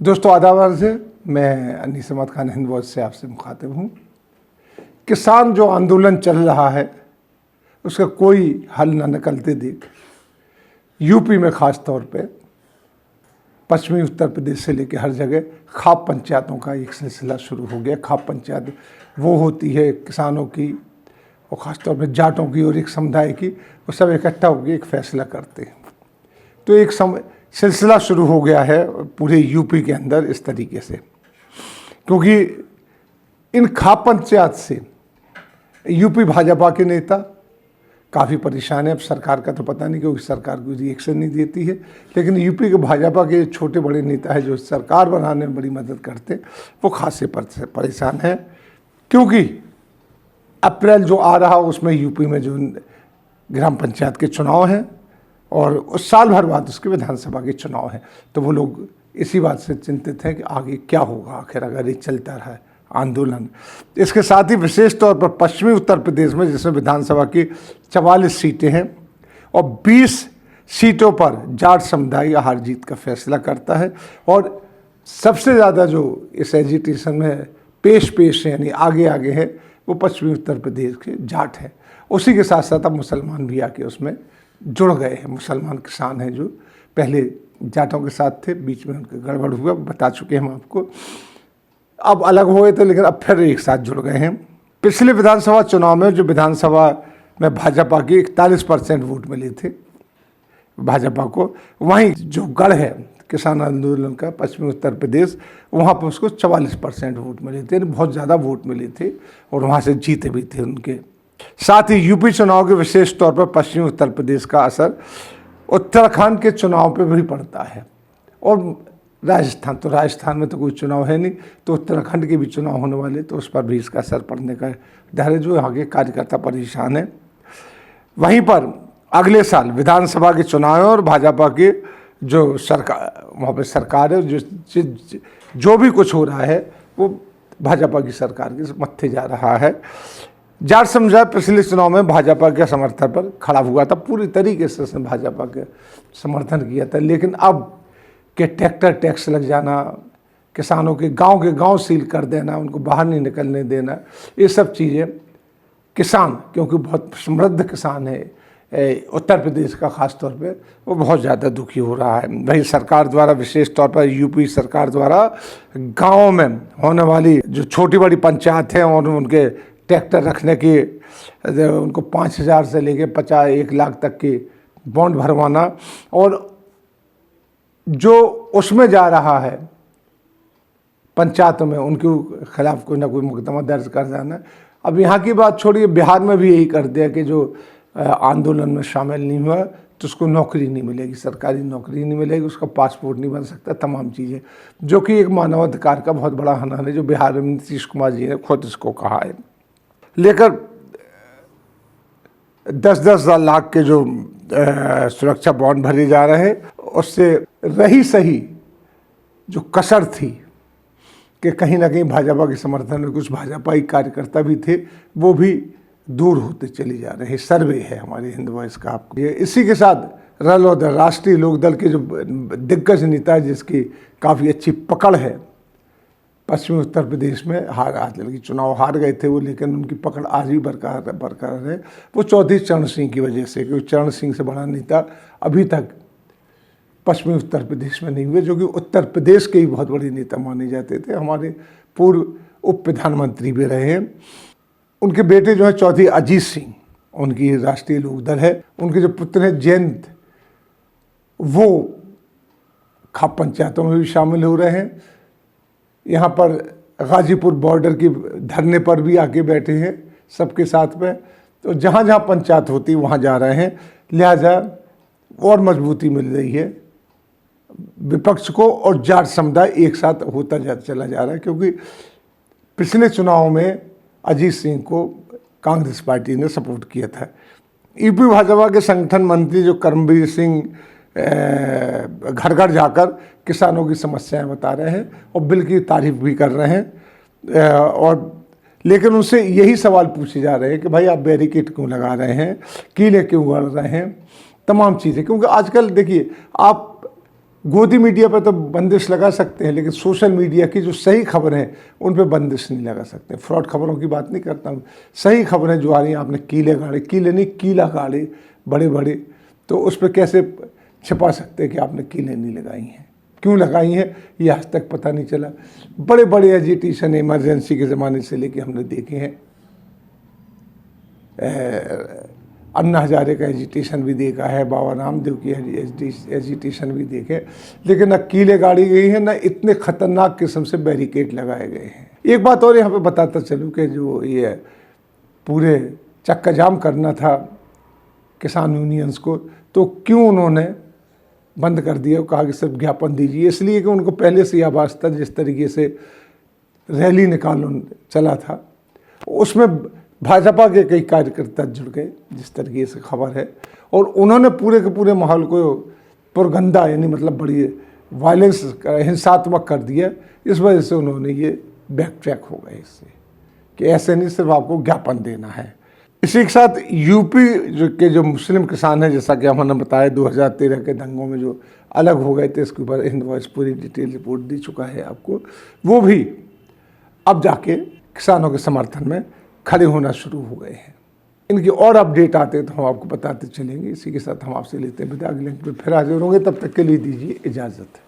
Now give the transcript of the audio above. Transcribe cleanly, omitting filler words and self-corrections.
दोस्तों आदाब अर्ज़ है। मैं अनीस अहमद खान हिंद वॉइस से आपसे मुखातिब हूँ। किसान जो आंदोलन चल रहा है उसका कोई हल न निकलते देख यूपी में ख़ास तौर पे पश्चिमी उत्तर प्रदेश से लेकर हर जगह खाप पंचायतों का एक सिलसिला शुरू हो गया। खाप पंचायत वो होती है किसानों की और ख़ास तौर पे जाटों की और एक समुदाय की, वो सब इकट्ठा होकर एक फ़ैसला करते हैं। तो एक सिलसिला शुरू हो गया है पूरे यूपी के अंदर इस तरीके से, क्योंकि इन खाप पंचायत से यूपी भाजपा के नेता काफ़ी परेशान है। अब सरकार का तो पता नहीं, क्योंकि सरकार कोई रिएक्शन नहीं देती है, लेकिन यूपी के भाजपा के छोटे बड़े नेता है जो सरकार बनाने में बड़ी मदद करते, वो खासे परेशान है। क्योंकि अप्रैल जो आ रहा उसमें यूपी में जो ग्राम पंचायत के चुनाव हैं और उस साल भर बाद उसके विधानसभा के चुनाव हैं, तो वो लोग इसी बात से चिंतित हैं कि आगे क्या होगा आखिर अगर ये चलता रहा है आंदोलन। इसके साथ ही विशेष तौर पर पश्चिमी उत्तर प्रदेश में, जिसमें विधानसभा की 44 सीटें हैं और 20 सीटों पर जाट समुदाय हार जीत का फैसला करता है। और सबसे ज़्यादा जो इस एजिटेशन में पेश यानी आगे है वो पश्चिमी उत्तर प्रदेश के जाट हैं। उसी के साथ साथ अब मुसलमान भी आके उसमें जुड़ गए हैं। मुसलमान किसान हैं जो पहले जाटों के साथ थे, बीच में उनका गड़बड़ हुआ, बता चुके हैं हम आपको। अब अलग हुए थे लेकिन अब फिर एक साथ जुड़ गए हैं। पिछले विधानसभा चुनाव में जो विधानसभा में भाजपा की 41% वोट मिले थे भाजपा को, वहीं जो गढ़ है किसान आंदोलन का पश्चिमी उत्तर प्रदेश, वहाँ पर उसको 44% वोट मिले थे, बहुत ज़्यादा वोट मिले थे और वहाँ से जीते भी थे उनके। साथ ही यूपी चुनाव के विशेष तौर पर पश्चिमी उत्तर प्रदेश का असर उत्तराखंड के चुनाव पर भी पड़ता है और राजस्थान में तो कोई चुनाव है नहीं, तो उत्तराखंड के भी चुनाव होने वाले, तो उस पर भी इसका असर पड़ने का डर है। जो यहाँ के कार्यकर्ता परेशान है। वहीं पर अगले साल विधानसभा के चुनाव और भाजपा के जो सरकार, वहाँ पर सरकार है, जो भी कुछ हो रहा है वो भाजपा की सरकार के मत्थे जा रहा है। जाट समुदाय पिछले चुनाव में भाजपा के समर्थन पर खड़ा हुआ था, पूरी तरीके से उसने भाजपा के समर्थन किया था। लेकिन अब के ट्रैक्टर टैक्स लग जाना, किसानों के गांव सील कर देना, उनको बाहर नहीं निकलने देना, ये सब चीज़ें किसान, क्योंकि बहुत समृद्ध किसान है उत्तर प्रदेश का ख़ास तौर पे, वो बहुत ज़्यादा दुखी हो रहा है। वही सरकार द्वारा, विशेष तौर पर यूपी सरकार द्वारा गाँव में होने वाली जो छोटी बड़ी पंचायत हैं और उनके ट्रैक्टर रखने की, उनको 5,000 से लेके 1 लाख तक की बॉन्ड भरवाना और जो उसमें जा रहा है पंचायतों में उनके खिलाफ कोई ना कोई मुकदमा दर्ज कर देना। अब यहाँ की बात छोड़िए, बिहार में भी यही कर दिया कि जो आंदोलन में शामिल नहीं हुआ तो उसको नौकरी नहीं मिलेगी, सरकारी नौकरी नहीं मिलेगी, उसका पासपोर्ट नहीं बन सकता, तमाम चीज़ें, जो कि एक मानवाधिकार का बहुत बड़ा हनन है, जो बिहार में नीतीश कुमार जी ने खुद इसको कहा है। लेकर 10-10 लाख के जो सुरक्षा बॉन्ड भरे जा रहे हैं, उससे रही सही जो कसर थी कि कहीं ना कहीं भाजपा के समर्थन में कुछ भाजपाई कार्यकर्ता भी थे, वो भी दूर होते चले जा रहे हैं। सर्वे है हमारे हिंद वॉइस का आपको। इसी के साथ राष्ट्रीय लोकदल के जो दिग्गज नेता है, जिसकी काफ़ी अच्छी पकड़ है पश्चिमी उत्तर प्रदेश में, हालांकि चुनाव हार गए थे वो, लेकिन उनकी पकड़ आज भी बरकरार है। वो चौधरी चरण सिंह की वजह से, क्योंकि चरण सिंह से बड़ा नेता अभी तक पश्चिमी उत्तर प्रदेश में नहीं हुए, जो कि उत्तर प्रदेश के ही बहुत बड़े नेता माने जाते थे। हमारे पूर्व उप प्रधानमंत्री भी रहे हैं। उनके बेटे जो है चौधरी अजीत सिंह, उनकी राष्ट्रीय लोकदल है, उनके जो पुत्र हैं जयंत, वो खाप पंचायतों में भी शामिल हो रहे हैं। यहाँ पर गाजीपुर बॉर्डर की धरने पर भी आके बैठे हैं सबके साथ में। तो जहाँ जहाँ पंचायत होती वहाँ जा रहे हैं, लिहाजा और मजबूती मिल रही है विपक्ष को और जाट समुदाय एक साथ होता चला जा रहा है। क्योंकि पिछले चुनाव में अजीत सिंह को कांग्रेस पार्टी ने सपोर्ट किया था। यूपी भाजपा के संगठन मंत्री जो कर्मवीर सिंह घर घर जाकर किसानों की समस्याएं बता रहे हैं और बिल की तारीफ भी कर रहे हैं, और लेकिन उनसे यही सवाल पूछे जा रहे हैं कि भाई आप बैरिकेड क्यों लगा रहे हैं, कीले क्यों गढ़ रहे हैं, तमाम चीज़ें। क्योंकि आजकल देखिए, आप गोदी मीडिया पर तो बंदिश लगा सकते हैं, लेकिन सोशल मीडिया की जो सही खबरें हैं उन पर बंदिश नहीं लगा सकते। फ्रॉड खबरों की बात नहीं करता हूँ, सही खबरें जो आ रही हैं, आपने कीले गाड़े, कीले नहीं कीला गाड़े बड़े बड़े, तो उस पर कैसे छिपा सकते हैं कि आपने कीले नहीं लगाई हैं, क्यों लगाई हैं ये आज तक पता नहीं चला। बड़े बड़े एजिटेशन इमरजेंसी के ज़माने से लेके हमने देखे हैं, अन्ना हजारे का एजिटेशन भी देखा है, बाबा रामदेव की एजिटेशन भी देखे, लेकिन न कीले गाड़ी गई है, न इतने खतरनाक किस्म से बैरिकेड लगाए गए हैं। एक बात और यहाँ पे बताता चलूँ कि जो ये पूरे चक्का जाम करना था किसान यूनियंस को, तो क्यों उन्होंने बंद कर दिया, कहा कि सिर्फ ज्ञापन दीजिए, इसलिए कि उनको पहले से आभास था, जिस तरीके से रैली निकाल चला था उसमें भाजपा के कई कार्यकर्ता जुड़ गए, जिस तरीके से खबर है, और उन्होंने पूरे के पूरे माहौल को पुरगंदा यानी मतलब बड़ी वायलेंस हिंसात्मक कर दिया। इस वजह से उन्होंने ये बैक ट्रैक हो गए इससे कि ऐसे नहीं, सिर्फ आपको ज्ञापन देना है। इसी के साथ यूपी के जो मुस्लिम किसान हैं, जैसा कि हमने बताया 2013 के दंगों में जो अलग हो गए थे, इसके ऊपर हिंद वॉइस पूरी डिटेल रिपोर्ट दे चुका है आपको, वो भी अब जाके किसानों के समर्थन में खड़े होना शुरू हो गए हैं। इनकी और अपडेट आते तो हम आपको बताते चलेंगे। इसी के साथ हम आपसे लेते हैं विदा, अगले लिंक पर फिर हाजिर होंगे, तब तक के लिए दीजिए इजाज़त।